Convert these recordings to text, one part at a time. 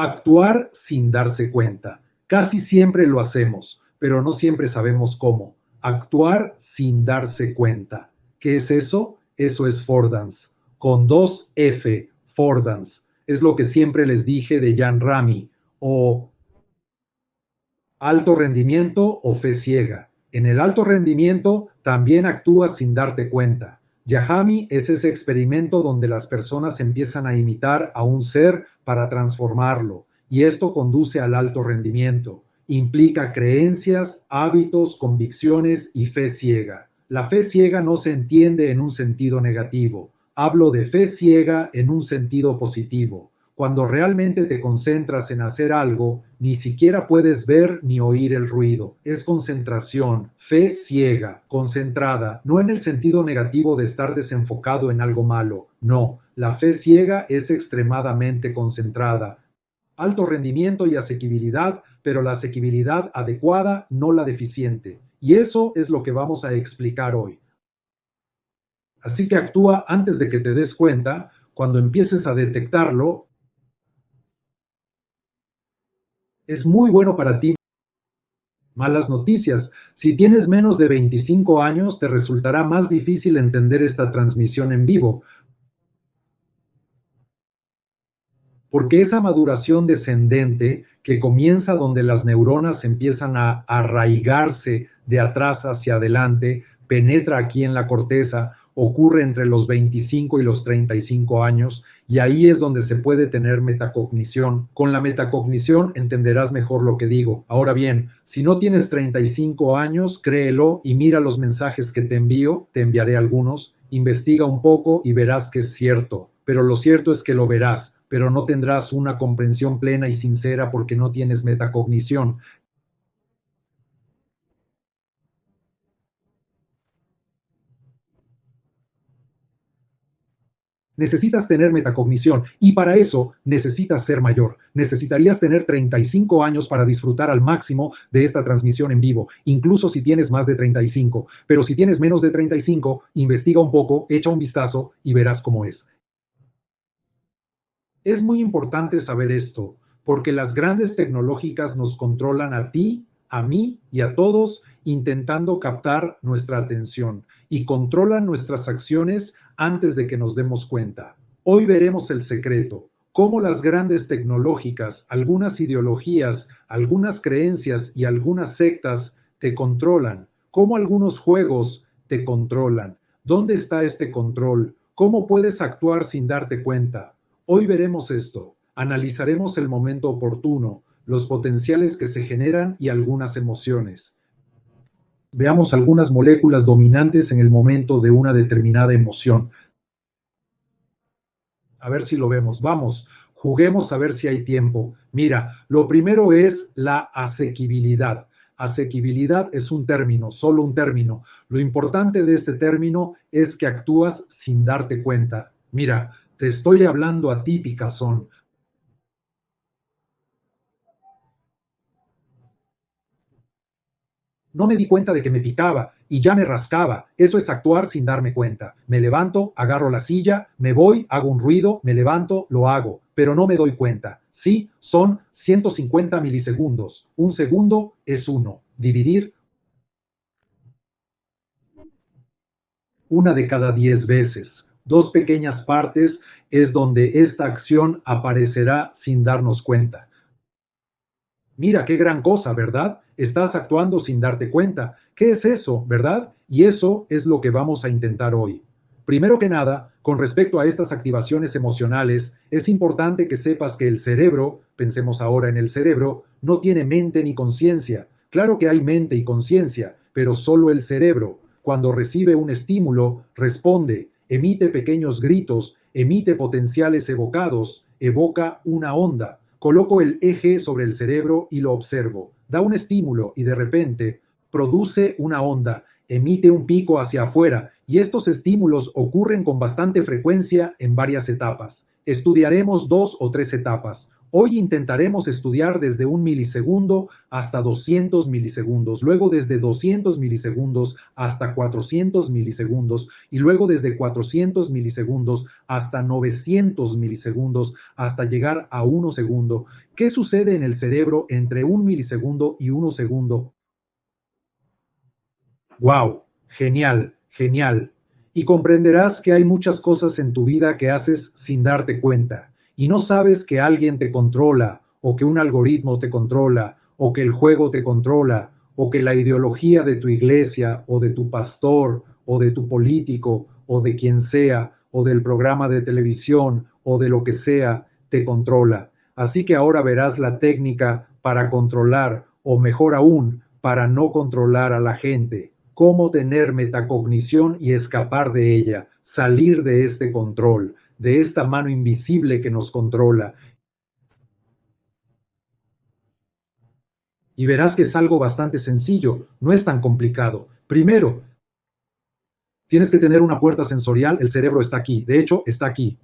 Actuar sin darse cuenta. Casi siempre lo hacemos, pero no siempre sabemos cómo. Actuar sin darse cuenta. ¿Qué es eso? Eso es Fordance. Con dos F, Fordance. Es lo que siempre les dije de Jan Ramy, o alto rendimiento o fe ciega. En el alto rendimiento también actúas sin darte cuenta. Yahami es ese experimento donde las personas empiezan a imitar a un ser para transformarlo, y esto conduce al alto rendimiento. Implica creencias, hábitos, convicciones y fe ciega. La fe ciega no se entiende en un sentido negativo. Hablo de fe ciega en un sentido positivo. Cuando realmente te concentras en hacer algo, ni siquiera puedes ver ni oír el ruido. Es concentración, fe ciega, concentrada, no en el sentido negativo de estar desenfocado en algo malo. No, la fe ciega es extremadamente concentrada. Alto rendimiento y asequibilidad, pero la asequibilidad adecuada, no la deficiente. Y eso es lo que vamos a explicar hoy. Así que actúa antes de que te des cuenta. Cuando empieces a detectarlo, es muy bueno para ti. Malas noticias. Si tienes menos de 25 años, te resultará más difícil entender esta transmisión en vivo, porque esa maduración descendente que comienza donde las neuronas empiezan a arraigarse de atrás hacia adelante, penetra aquí en la corteza, ocurre entre los 25 y los 35 años, y ahí es donde se puede tener metacognición. Con la metacognición entenderás mejor lo que digo. Ahora bien, si no tienes 35 años, créelo y mira los mensajes que te envío, te enviaré algunos, investiga un poco y verás que es cierto. Pero lo cierto es que lo verás, pero no tendrás una comprensión plena y sincera porque no tienes metacognición. Necesitas tener metacognición y para eso necesitas ser mayor. Necesitarías tener 35 años para disfrutar al máximo de esta transmisión en vivo, incluso si tienes más de 35. Pero si tienes menos de 35, investiga un poco, echa un vistazo y verás cómo es. Es muy importante saber esto, porque las grandes tecnológicas nos controlan a ti, a mí y a todos, intentando captar nuestra atención y controlan nuestras acciones antes de que nos demos cuenta. Hoy veremos el secreto, cómo las grandes tecnológicas, algunas ideologías, algunas creencias y algunas sectas te controlan, cómo algunos juegos te controlan. ¿Dónde está este control? ¿Cómo puedes actuar sin darte cuenta? Hoy veremos esto, analizaremos el momento oportuno, los potenciales que se generan y algunas emociones. Veamos algunas moléculas dominantes en el momento de una determinada emoción. A ver si lo vemos. Vamos, juguemos a ver si hay tiempo. Mira, lo primero es la asequibilidad. Asequibilidad es un término, solo un término. Lo importante de este término es que actúas sin darte cuenta. Mira, te estoy hablando a ti, picazón. No me di cuenta de que me picaba y ya me rascaba. Eso es actuar sin darme cuenta. Me levanto, agarro la silla, me voy, hago un ruido, me levanto, lo hago, pero no me doy cuenta. Sí, son 150 milisegundos. Un segundo es uno. Dividir una de cada 10 veces. Dos pequeñas partes es donde esta acción aparecerá sin darnos cuenta. Mira qué gran cosa, ¿verdad? Estás actuando sin darte cuenta. ¿Qué es eso, verdad? Y eso es lo que vamos a intentar hoy. Primero que nada, con respecto a estas activaciones emocionales, es importante que sepas que el cerebro, pensemos ahora en el cerebro, no tiene mente ni conciencia. Claro que hay mente y conciencia, pero solo el cerebro. Cuando recibe un estímulo, responde, emite pequeños gritos, emite potenciales evocados, evoca una onda. Coloco el eje sobre el cerebro y lo observo. Da un estímulo y de repente produce una onda, emite un pico hacia afuera y estos estímulos ocurren con bastante frecuencia en varias etapas. Estudiaremos 2 o 3 etapas. Hoy intentaremos estudiar desde 1 milisegundo hasta 200 milisegundos, luego desde 200 milisegundos hasta 400 milisegundos y luego desde 400 milisegundos hasta 900 milisegundos hasta llegar a 1 segundo. ¿Qué sucede en el cerebro entre 1 milisegundo y 1 segundo? ¡Wow! Genial, genial. Y comprenderás que hay muchas cosas en tu vida que haces sin darte cuenta y no sabes que alguien te controla o que un algoritmo te controla o que el juego te controla o que la ideología de tu iglesia o de tu pastor o de tu político o de quien sea o del programa de televisión o de lo que sea te controla. Así que ahora verás la técnica para controlar o mejor aún, para no controlar a la gente. Cómo tener metacognición y escapar de ella, salir de este control, de esta mano invisible que nos controla. Y verás que es algo bastante sencillo, no es tan complicado. Primero, tienes que tener una puerta sensorial, el cerebro está aquí, de hecho está aquí.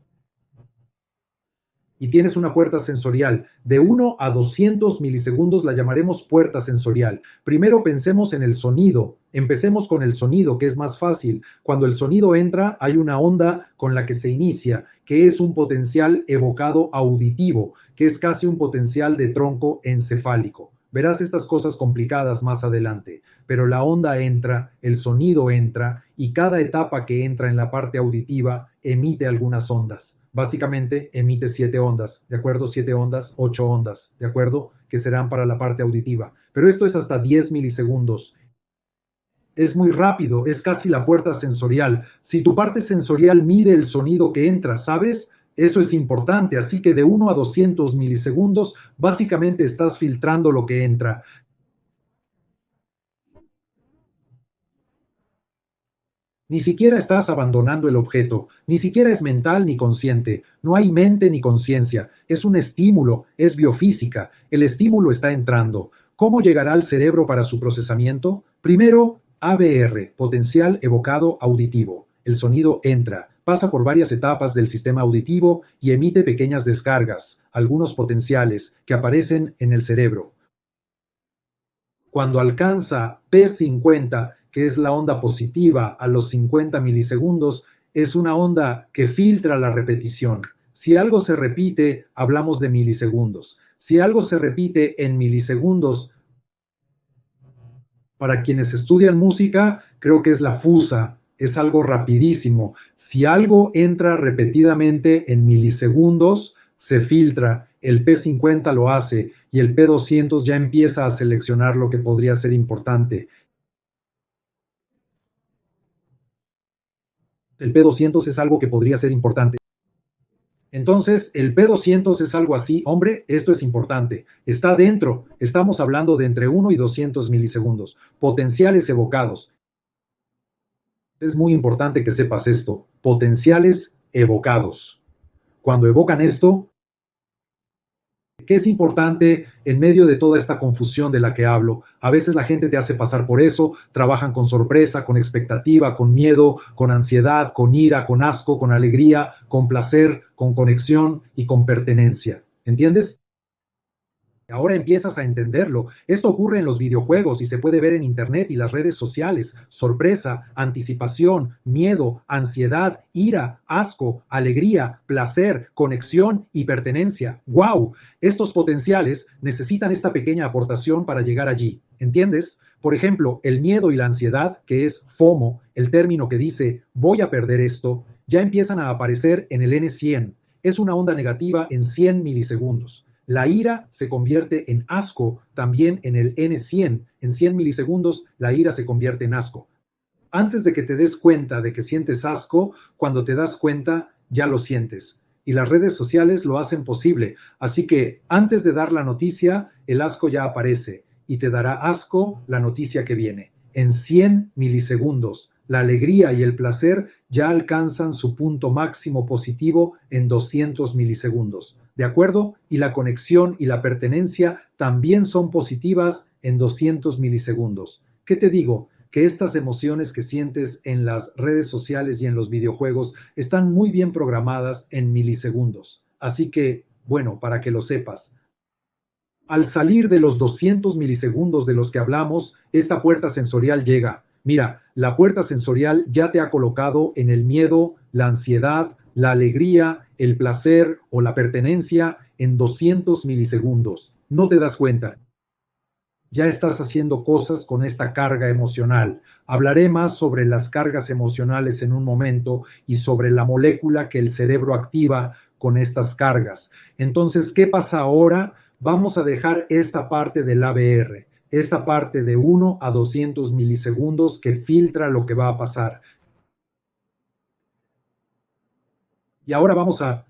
Y tienes una puerta sensorial. De 1 a 200 milisegundos la llamaremos puerta sensorial. Primero pensemos en el sonido. Empecemos con el sonido, que es más fácil. Cuando el sonido entra, hay una onda con la que se inicia, que es un potencial evocado auditivo, que es casi un potencial de tronco encefálico. Verás estas cosas complicadas más adelante, pero la onda entra, el sonido entra, y cada etapa que entra en la parte auditiva emite algunas ondas. Básicamente emite 7 ondas, ¿de acuerdo? 7 ondas, 8 ondas, ¿de acuerdo? Que serán para la parte auditiva. Pero esto es hasta 10 milisegundos. Es muy rápido, es casi la puerta sensorial. Si tu parte sensorial mide el sonido que entra, ¿sabes? Eso es importante, así que de 1 a 200 milisegundos, básicamente estás filtrando lo que entra. Ni siquiera estás abandonando el objeto, ni siquiera es mental ni consciente, no hay mente ni conciencia, es un estímulo, es biofísica, el estímulo está entrando. ¿Cómo llegará al cerebro para su procesamiento? Primero, ABR, potencial evocado auditivo. El sonido entra, pasa por varias etapas del sistema auditivo y emite pequeñas descargas, algunos potenciales, que aparecen en el cerebro. Cuando alcanza P50, que es la onda positiva a los 50 milisegundos, es una onda que filtra la repetición. Si algo se repite, hablamos de milisegundos. Si algo se repite en milisegundos, para quienes estudian música, creo que es la fusa, es algo rapidísimo. Si algo entra repetidamente en milisegundos, se filtra, el P50 lo hace y el P200 ya empieza a seleccionar lo que podría ser importante. El P200 es algo que podría ser importante. Entonces, el P200 es algo así, hombre, esto es importante, está dentro, estamos hablando de entre 1 y 200 milisegundos, potenciales evocados. Es muy importante que sepas esto, potenciales evocados. Cuando evocan esto, ¿qué es importante en medio de toda esta confusión de la que hablo? A veces la gente te hace pasar por eso, trabajan con sorpresa, con expectativa, con miedo, con ansiedad, con ira, con asco, con alegría, con placer, con conexión y con pertenencia. ¿Entiendes? Ahora empiezas a entenderlo. Esto ocurre en los videojuegos y se puede ver en internet y las redes sociales. Sorpresa, anticipación, miedo, ansiedad, ira, asco, alegría, placer, conexión y pertenencia. ¡Wow! Estos potenciales necesitan esta pequeña aportación para llegar allí. ¿Entiendes? Por ejemplo, el miedo y la ansiedad, que es FOMO, el término que dice voy a perder esto, ya empiezan a aparecer en el N100. Es una onda negativa en 100 milisegundos. La ira se convierte en asco también en el N100. En 100 milisegundos, la ira se convierte en asco. Antes de que te des cuenta de que sientes asco, cuando te das cuenta, ya lo sientes. Y las redes sociales lo hacen posible. Así que antes de dar la noticia, el asco ya aparece y te dará asco la noticia que viene. En 100 milisegundos, la alegría y el placer ya alcanzan su punto máximo positivo en 200 milisegundos. ¿De acuerdo? Y la conexión y la pertenencia también son positivas en 200 milisegundos. ¿Qué te digo? que estas emociones que sientes en las redes sociales y en los videojuegos están muy bien programadas en milisegundos. Así que, bueno, para que lo sepas, al salir de los 200 milisegundos de los que hablamos, esta puerta sensorial llega. Mira, la puerta sensorial ya te ha colocado en el miedo, la ansiedad, la alegría, el placer o la pertenencia en 200 milisegundos. No te das cuenta. Ya estás haciendo cosas con esta carga emocional. Hablaré más sobre las cargas emocionales en un momento y sobre la molécula que el cerebro activa con estas cargas. Entonces, ¿qué pasa ahora? Vamos a dejar esta parte del ABR, esta parte de 1 a 200 milisegundos que filtra lo que va a pasar. Y ahora vamos a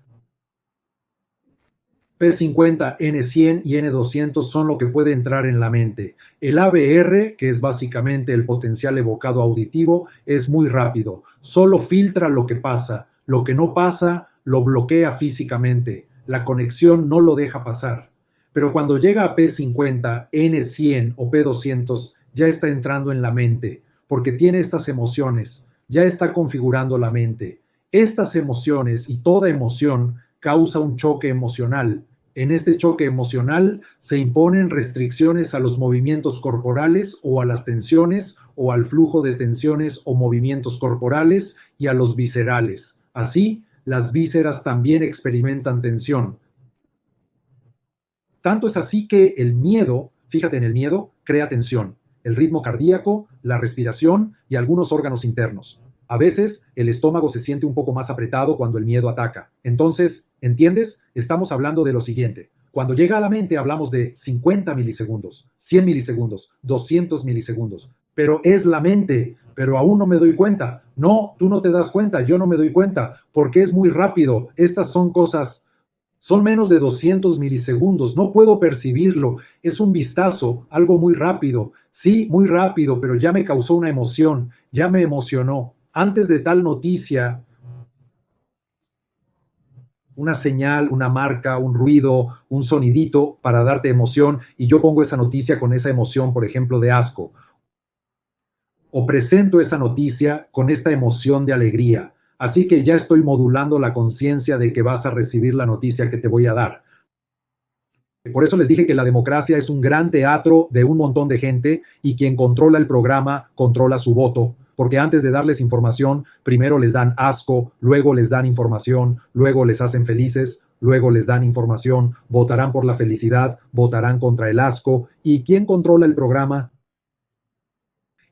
P50, N100 y N200 son lo que puede entrar en la mente. El ABR, que es básicamente el potencial evocado auditivo, es muy rápido. Solo filtra lo que pasa. Lo que no pasa, lo bloquea físicamente. La conexión no lo deja pasar. Pero cuando llega a P50, N100 o P200, ya está entrando en la mente, porque tiene estas emociones. Ya está configurando la mente. Estas emociones y toda emoción causa un choque emocional. En este choque emocional se imponen restricciones a los movimientos corporales o a las tensiones o al flujo de tensiones o movimientos corporales y a los viscerales. Así, las vísceras también experimentan tensión. Tanto es así que el miedo, fíjate en el miedo, crea tensión. El ritmo cardíaco, la respiración y algunos órganos internos. A veces el estómago se siente un poco más apretado cuando el miedo ataca. Entonces, ¿entiendes? Estamos hablando de lo siguiente. Cuando llega a la mente hablamos de 50 milisegundos, 100 milisegundos, 200 milisegundos. Pero es la mente, pero aún no me doy cuenta. No, tú no te das cuenta, yo no me doy cuenta, porque es muy rápido. Estas son cosas, son menos de 200 milisegundos. No puedo percibirlo. Es un vistazo, algo muy rápido. Sí, muy rápido, pero ya me causó una emoción, ya me emocionó. Antes de tal noticia, una señal, una marca, un ruido, un sonidito para darte emoción y yo pongo esa noticia con esa emoción, por ejemplo, de asco. O presento esa noticia con esta emoción de alegría. Así que ya estoy modulando la conciencia de que vas a recibir la noticia que te voy a dar. Por eso les dije que la democracia es un gran teatro de un montón de gente y quien controla el programa controla su voto. Porque antes de darles información, primero les dan asco, luego les dan información, luego les hacen felices, luego les dan información, votarán por la felicidad, votarán contra el asco. ¿Y quién controla el programa?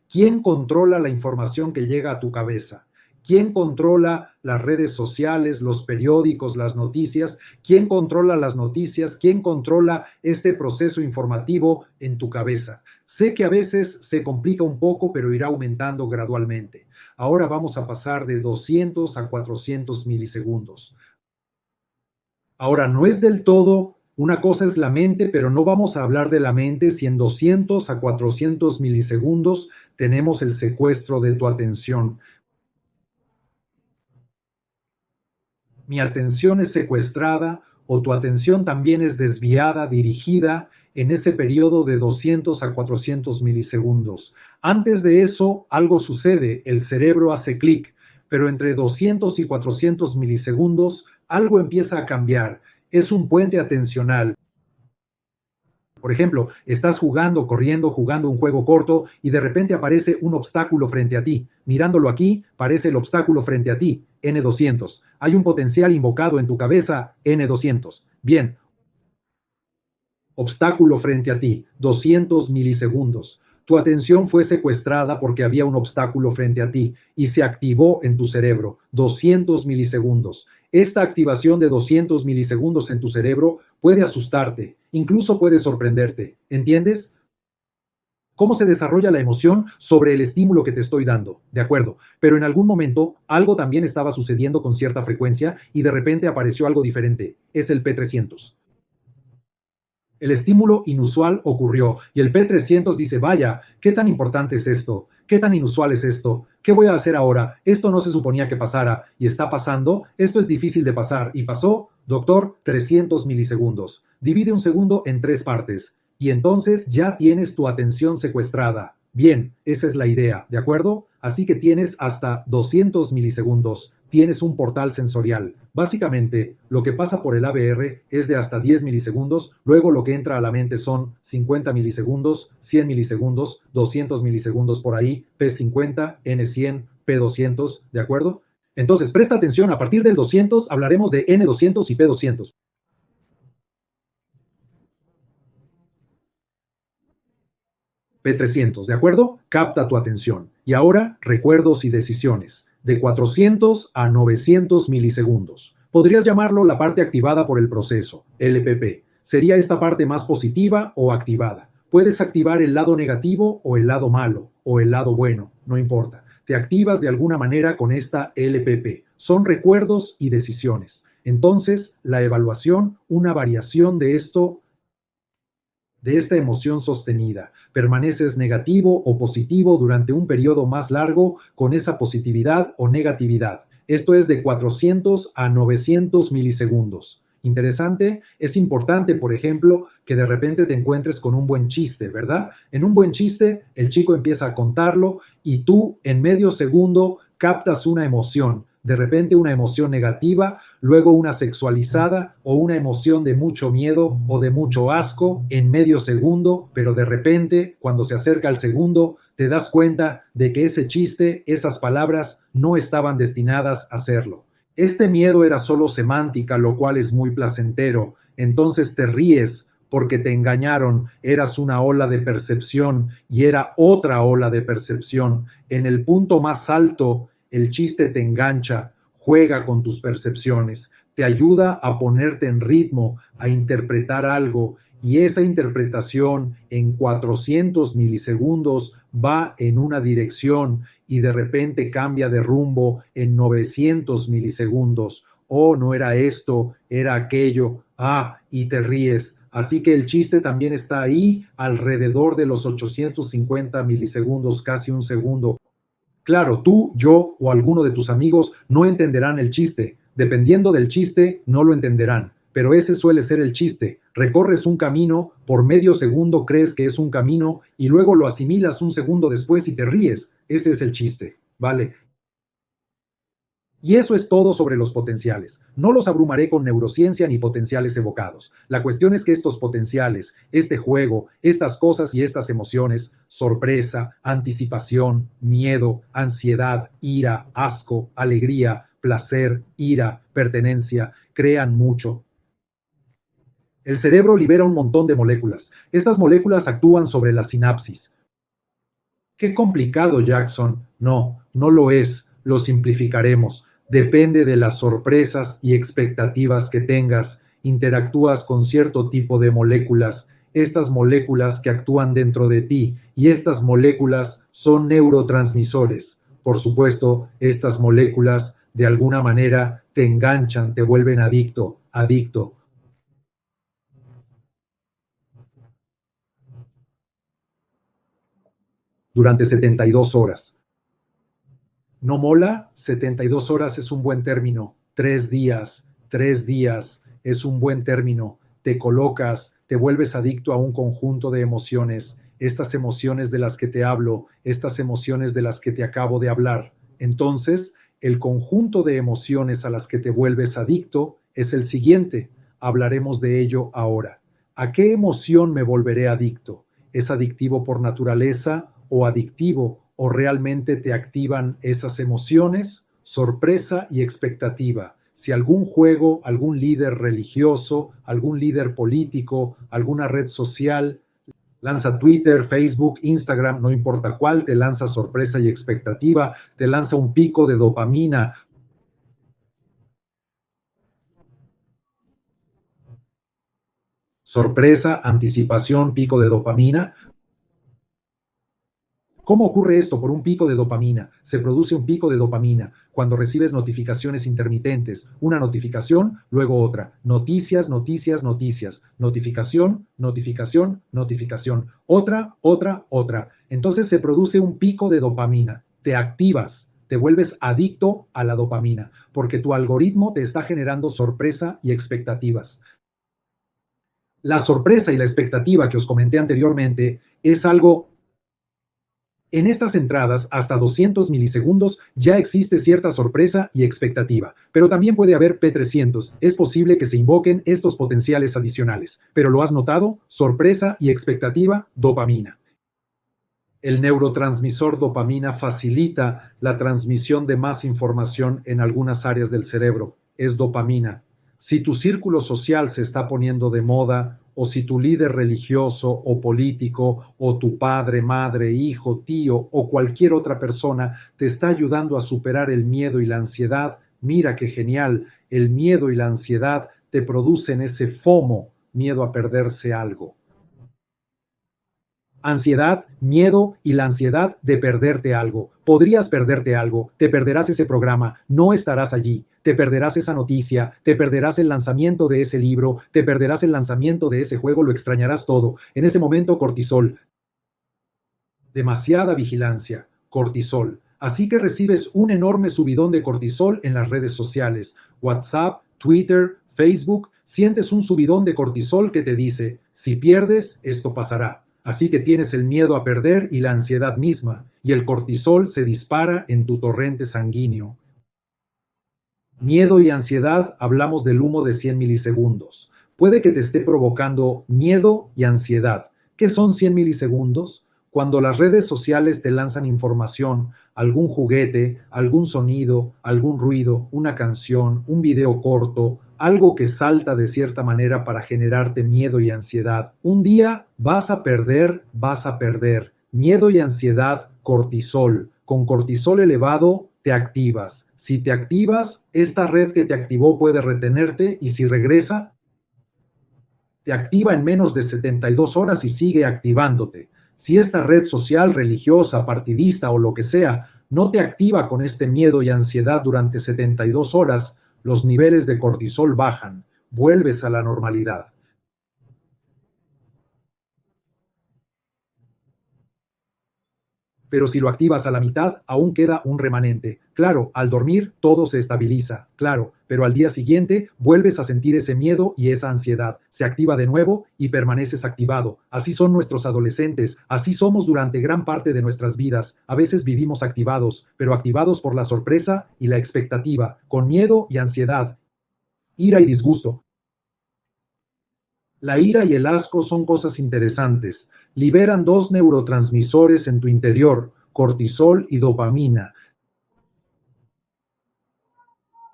¿Quién controla la información que llega a tu cabeza? ¿Quién controla las redes sociales, los periódicos, las noticias? ¿Quién controla las noticias? ¿Quién controla este proceso informativo en tu cabeza? Sé que a veces se complica un poco, pero irá aumentando gradualmente. Ahora vamos a pasar de 200 a 400 milisegundos. Ahora, no es del todo, una cosa es la mente, pero no vamos a hablar de la mente si en 200 a 400 milisegundos tenemos el secuestro de tu atención. Mi atención es secuestrada o tu atención también es desviada, dirigida en ese periodo de 200 a 400 milisegundos. Antes de eso, algo sucede, el cerebro hace clic, pero entre 200 y 400 milisegundos, algo empieza a cambiar. Es un puente atencional. Por ejemplo, estás jugando, corriendo, jugando un juego corto y de repente aparece un obstáculo frente a ti. Mirándolo aquí, parece el obstáculo frente a ti, N200. Hay un potencial invocado en tu cabeza, N200. Bien. Obstáculo frente a ti, 200 milisegundos. Tu atención fue secuestrada porque había un obstáculo frente a ti y se activó en tu cerebro, 200 milisegundos. Esta activación de 200 milisegundos en tu cerebro puede asustarte, incluso puede sorprenderte. ¿Entiendes? ¿Cómo se desarrolla la emoción sobre el estímulo que te estoy dando? De acuerdo, pero en algún momento algo también estaba sucediendo con cierta frecuencia y de repente apareció algo diferente. Es el P300. El estímulo inusual ocurrió y el P300 dice, vaya, ¿qué tan importante es esto? ¿Qué tan inusual es esto? ¿Qué voy a hacer ahora? Esto no se suponía que pasara y está pasando. Esto es difícil de pasar y pasó, doctor, 300 milisegundos. Divide un segundo en 3 partes y entonces ya tienes tu atención secuestrada. Bien, esa es la idea, ¿de acuerdo? Así que tienes hasta 200 milisegundos. Tienes un portal sensorial. Básicamente, lo que pasa por el ABR es de hasta 10 milisegundos, luego lo que entra a la mente son 50 milisegundos, 100 milisegundos, 200 milisegundos por ahí, P50, N100, P200, ¿de acuerdo? Entonces, presta atención, a partir del 200 hablaremos de N200 y P200. P300, ¿de acuerdo? Capta tu atención. Y ahora, recuerdos y decisiones. De 400 a 900 milisegundos. Podrías llamarlo la parte activada por el proceso, LPP. Sería esta parte más positiva o activada. Puedes activar el lado negativo o el lado malo, o el lado bueno, no importa. Te activas de alguna manera con esta LPP. Son recuerdos y decisiones. Entonces, la evaluación, una variación de esta emoción sostenida. Permaneces negativo o positivo durante un periodo más largo con esa positividad o negatividad. Esto es de 400 a 900 milisegundos. Interesante, es importante, por ejemplo, que de repente te encuentres con un buen chiste, ¿verdad? En un buen chiste, el chico empieza a contarlo y tú en medio segundo captas una emoción, de repente una emoción negativa, luego una sexualizada o una emoción de mucho miedo o de mucho asco en medio segundo, pero de repente, cuando se acerca el segundo, te das cuenta de que ese chiste, esas palabras no estaban destinadas a hacerlo. Este miedo era solo semántica, lo cual es muy placentero. Entonces te ríes porque te engañaron, eras una ola de percepción y era otra ola de percepción. En el punto más alto, el chiste te engancha, juega con tus percepciones, te ayuda a ponerte en ritmo, a interpretar algo, y esa interpretación en 400 milisegundos va en una dirección y de repente cambia de rumbo en 900 milisegundos. Oh, no era esto, era aquello. Ah, y te ríes. Así que el chiste también está ahí alrededor de los 850 milisegundos, casi un segundo. Claro, tú, yo o alguno de tus amigos no entenderán el chiste. Dependiendo del chiste, no lo entenderán. Pero ese suele ser el chiste. Recorres un camino, por medio segundo crees que es un camino y luego lo asimilas un segundo después y te ríes. Ese es el chiste, ¿vale? Y eso es todo sobre los potenciales. No los abrumaré con neurociencia ni potenciales evocados. La cuestión es que estos potenciales, este juego, estas cosas y estas emociones, sorpresa, anticipación, miedo, ansiedad, ira, asco, alegría, placer, ira, pertenencia, crean mucho. El cerebro libera un montón de moléculas. Estas moléculas actúan sobre la sinapsis. Qué complicado, Jackson. No, no lo es. Lo simplificaremos. Depende de las sorpresas y expectativas que tengas. Interactúas con cierto tipo de moléculas. Estas moléculas que actúan dentro de ti y estas moléculas son neurotransmisores. Por supuesto, estas moléculas de alguna manera te enganchan, te vuelven adicto, adicto. Durante 72 horas. ¿No mola? 72 horas es un buen término. 3 días es un buen término. Te colocas, te vuelves adicto a un conjunto de emociones, estas emociones de las que te hablo, estas emociones de las que te acabo de hablar. Entonces, el conjunto de emociones a las que te vuelves adicto es el siguiente. Hablaremos de ello ahora. ¿A qué emoción me volveré adicto? ¿Es adictivo por naturaleza o adictivo o realmente te activan esas emociones? Sorpresa y expectativa. Si algún juego, algún líder religioso, algún líder político, alguna red social lanza Twitter, Facebook, Instagram, no importa cuál, te lanza sorpresa y expectativa, te lanza un pico de dopamina. Sorpresa, anticipación, pico de dopamina. ¿Cómo ocurre esto? Por un pico de dopamina. Se produce un pico de dopamina cuando recibes notificaciones intermitentes. Una notificación, luego otra. Noticias, noticias, noticias. Notificación, notificación, notificación. Otra, otra, otra. Entonces se produce un pico de dopamina. Te activas, te vuelves adicto a la dopamina, porque tu algoritmo te está generando sorpresa y expectativas. La sorpresa y la expectativa que os comenté anteriormente es algo En estas entradas, hasta 200 milisegundos, ya existe cierta sorpresa y expectativa, pero también puede haber P300. Es posible que se invoquen estos potenciales adicionales. ¿Pero lo has notado? Sorpresa y expectativa, dopamina. El neurotransmisor dopamina facilita la transmisión de más información en algunas áreas del cerebro. Es dopamina. Si tu círculo social se está poniendo de moda, o si tu líder religioso o político, o tu padre, madre, hijo, tío o cualquier otra persona te está ayudando a superar el miedo y la ansiedad, mira qué genial. El miedo y la ansiedad te producen ese FOMO, miedo a perderse algo. Ansiedad, miedo y la ansiedad de perderte algo. Podrías perderte algo, te perderás ese programa, no estarás allí, te perderás esa noticia, te perderás el lanzamiento de ese libro, te perderás el lanzamiento de ese juego, lo extrañarás todo. En ese momento, cortisol. Demasiada vigilancia, cortisol. Así que recibes un enorme subidón de cortisol en las redes sociales, WhatsApp, Twitter, Facebook, sientes un subidón de cortisol que te dice, si pierdes, esto pasará. Así que tienes el miedo a perder y la ansiedad misma, y el cortisol se dispara en tu torrente sanguíneo. Miedo y ansiedad, hablamos del humo de 100 milisegundos. Puede que te esté provocando miedo y ansiedad. ¿Qué son 100 milisegundos? Cuando las redes sociales te lanzan información, algún juguete, algún sonido, algún ruido, una canción, un video corto, algo que salta de cierta manera para generarte miedo y ansiedad. Un día vas a perder. Miedo y ansiedad, cortisol. Con cortisol elevado te activas. Si te activas, esta red que te activó puede retenerte y si regresa, te activa en menos de 72 horas y sigue activándote. Si esta red social, religiosa, partidista o lo que sea, no te activa con este miedo y ansiedad durante 72 horas, los niveles de cortisol bajan, vuelves a la normalidad. Pero si lo activas a la mitad, aún queda un remanente. Claro, al dormir todo se estabiliza, claro, pero al día siguiente vuelves a sentir ese miedo y esa ansiedad. Se activa de nuevo y permaneces activado. Así son nuestros adolescentes, así somos durante gran parte de nuestras vidas. A veces vivimos activados, pero activados por la sorpresa y la expectativa, con miedo y ansiedad, ira y disgusto. La ira y el asco son cosas interesantes. Liberan dos neurotransmisores en tu interior, cortisol y dopamina.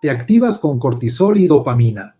Te activas con cortisol y dopamina.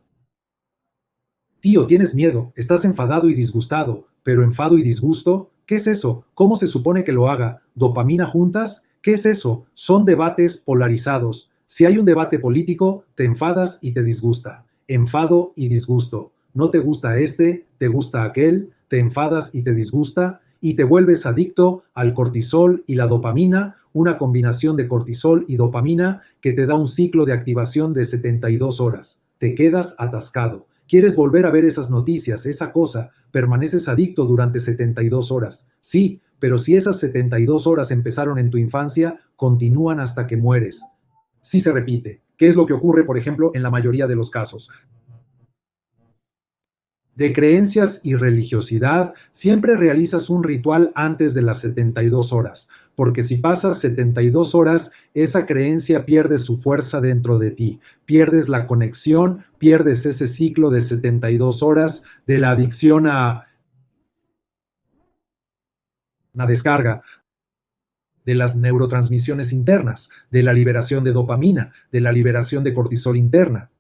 Tío, tienes miedo, estás enfadado y disgustado, pero enfado y disgusto, ¿qué es eso? ¿Cómo se supone que lo haga? ¿Dopamina juntas? ¿Qué es eso? Son debates polarizados. Si hay un debate político, te enfadas y te disgusta. Enfado y disgusto. No te gusta este, te gusta aquel, te enfadas y te disgusta, y te vuelves adicto al cortisol y la dopamina, una combinación de cortisol y dopamina que te da un ciclo de activación de 72 horas. Te quedas atascado. Quieres volver a ver esas noticias, esa cosa, permaneces adicto durante 72 horas. Sí, pero si esas 72 horas empezaron en tu infancia, continúan hasta que mueres. Sí se repite. ¿Qué es lo que ocurre, por ejemplo, en la mayoría de los casos? De creencias y religiosidad, siempre realizas un ritual antes de las 72 horas, porque si pasas 72 horas, esa creencia pierde su fuerza dentro de ti, pierdes la conexión, pierdes ese ciclo de 72 horas de la adicción a una descarga de las neurotransmisiones internas, de la liberación de dopamina, de la liberación de cortisol interna.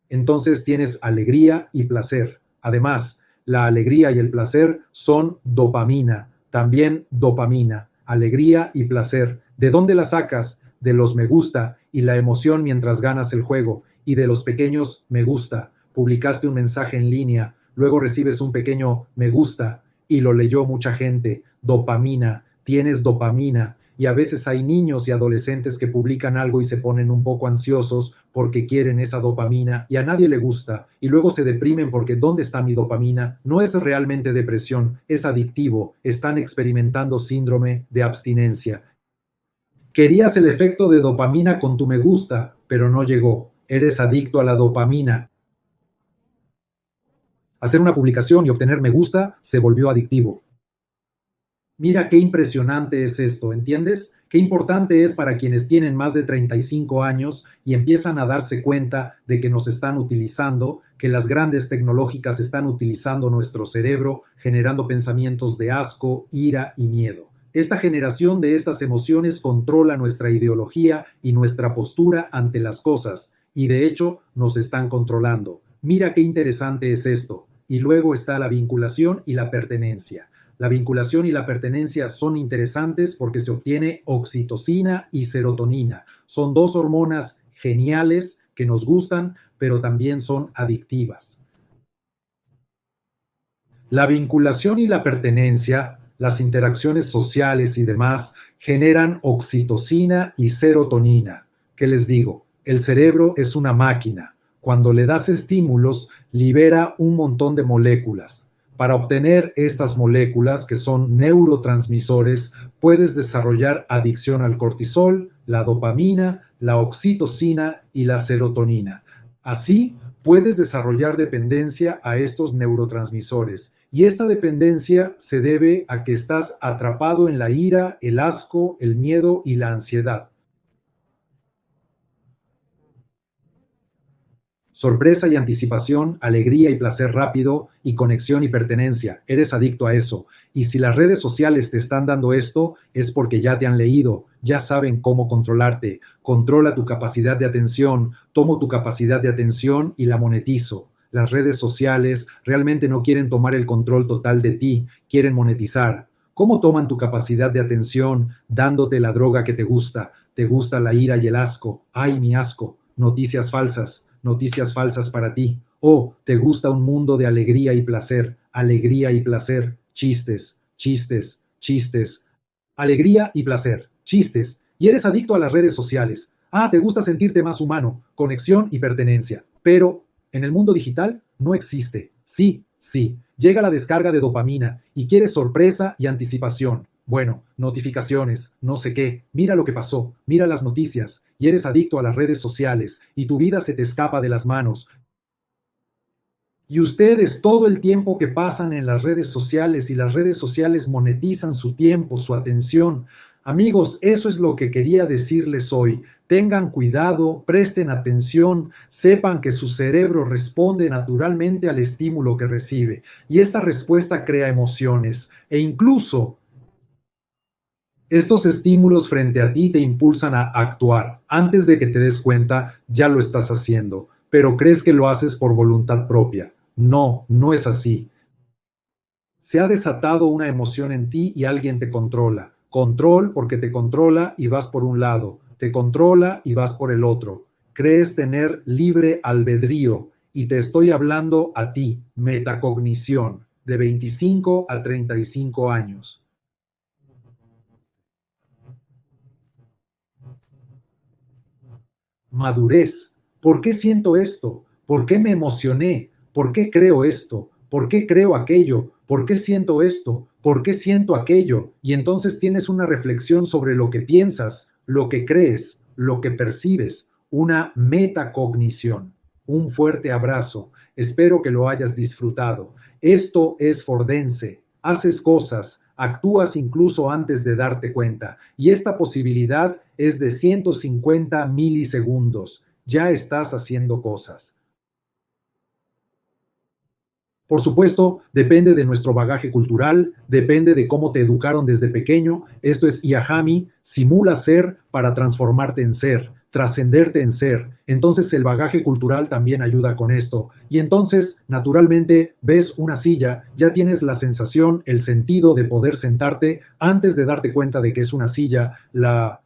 Entonces tienes alegría y placer. Además, la alegría y el placer son dopamina, también dopamina, alegría y placer. ¿De dónde la sacas? De los me gusta y la emoción mientras ganas el juego y de los pequeños me gusta. Publicaste un mensaje en línea, luego recibes un pequeño me gusta y lo leyó mucha gente. Dopamina, tienes dopamina. Y a veces hay niños y adolescentes que publican algo y se ponen un poco ansiosos porque quieren esa dopamina y a nadie le gusta y luego se deprimen porque ¿dónde está mi dopamina? No es realmente depresión, es adictivo, están experimentando síndrome de abstinencia. Querías el efecto de dopamina con tu me gusta, pero no llegó. Eres adicto a la dopamina. Hacer una publicación y obtener me gusta se volvió adictivo. Mira qué impresionante es esto, ¿entiendes? Qué importante es para quienes tienen más de 35 años y empiezan a darse cuenta de que nos están utilizando, que las grandes tecnológicas están utilizando nuestro cerebro, generando pensamientos de asco, ira y miedo. Esta generación de estas emociones controla nuestra ideología y nuestra postura ante las cosas, y de hecho nos están controlando. Mira qué interesante es esto. Y luego está la vinculación y la pertenencia. La vinculación y la pertenencia son interesantes porque se obtiene oxitocina y serotonina. Son dos hormonas geniales que nos gustan, pero también son adictivas. La vinculación y la pertenencia, las interacciones sociales y demás, generan oxitocina y serotonina. ¿Qué les digo? El cerebro es una máquina. Cuando le das estímulos, libera un montón de moléculas. Para obtener estas moléculas, que son neurotransmisores, puedes desarrollar adicción al cortisol, la dopamina, la oxitocina y la serotonina. Así, puedes desarrollar dependencia a estos neurotransmisores. Y esta dependencia se debe a que estás atrapado en la ira, el asco, el miedo y la ansiedad. Sorpresa y anticipación, alegría y placer rápido, y conexión y pertenencia. Eres adicto a eso. Y si las redes sociales te están dando esto, es porque ya te han leído, ya saben cómo controlarte. Controla tu capacidad de atención, tomo tu capacidad de atención y la monetizo. Las redes sociales realmente no quieren tomar el control total de ti, quieren monetizar. ¿Cómo toman tu capacidad de atención dándote la droga que te gusta? ¿Te gusta la ira y el asco? ¡Ay, mi asco! Noticias falsas para ti. O te gusta un mundo de alegría y placer, chistes, chistes, chistes, alegría y placer, chistes, y eres adicto a las redes sociales. Ah, te gusta sentirte más humano, conexión y pertenencia. Pero en el mundo digital no existe. Sí, sí, llega la descarga de dopamina y quieres sorpresa y anticipación. Bueno, notificaciones, no sé qué, mira lo que pasó, mira las noticias, y eres adicto a las redes sociales, y tu vida se te escapa de las manos. Y ustedes, todo el tiempo que pasan en las redes sociales, y las redes sociales monetizan su tiempo, su atención. Amigos, eso es lo que quería decirles hoy. Tengan cuidado, presten atención, sepan que su cerebro responde naturalmente al estímulo que recibe, y esta respuesta crea emociones, e incluso estos estímulos frente a ti te impulsan a actuar. Antes de que te des cuenta, ya lo estás haciendo, pero crees que lo haces por voluntad propia. No, no es así. Se ha desatado una emoción en ti y alguien te controla. Control porque te controla y vas por un lado, te controla y vas por el otro. Crees tener libre albedrío y te estoy hablando a ti, metacognición, de 25 a 35 años. Madurez. ¿Por qué siento esto? ¿Por qué me emocioné? ¿Por qué creo esto? ¿Por qué creo aquello? ¿Por qué siento esto? ¿Por qué siento aquello? Y entonces tienes una reflexión sobre lo que piensas, lo que crees, lo que percibes, una metacognición. Un fuerte abrazo. Espero que lo hayas disfrutado. Esto es Fordense. Haces cosas, actúas incluso antes de darte cuenta, y esta posibilidad es de 150 milisegundos. Ya estás haciendo cosas. Por supuesto, depende de nuestro bagaje cultural, depende de cómo te educaron desde pequeño. Esto es Iahami, simula ser para transformarte en ser, trascenderte en ser. Entonces el bagaje cultural también ayuda con esto. Y entonces, naturalmente, ves una silla, ya tienes la sensación, el sentido de poder sentarte antes de darte cuenta de que es una silla, la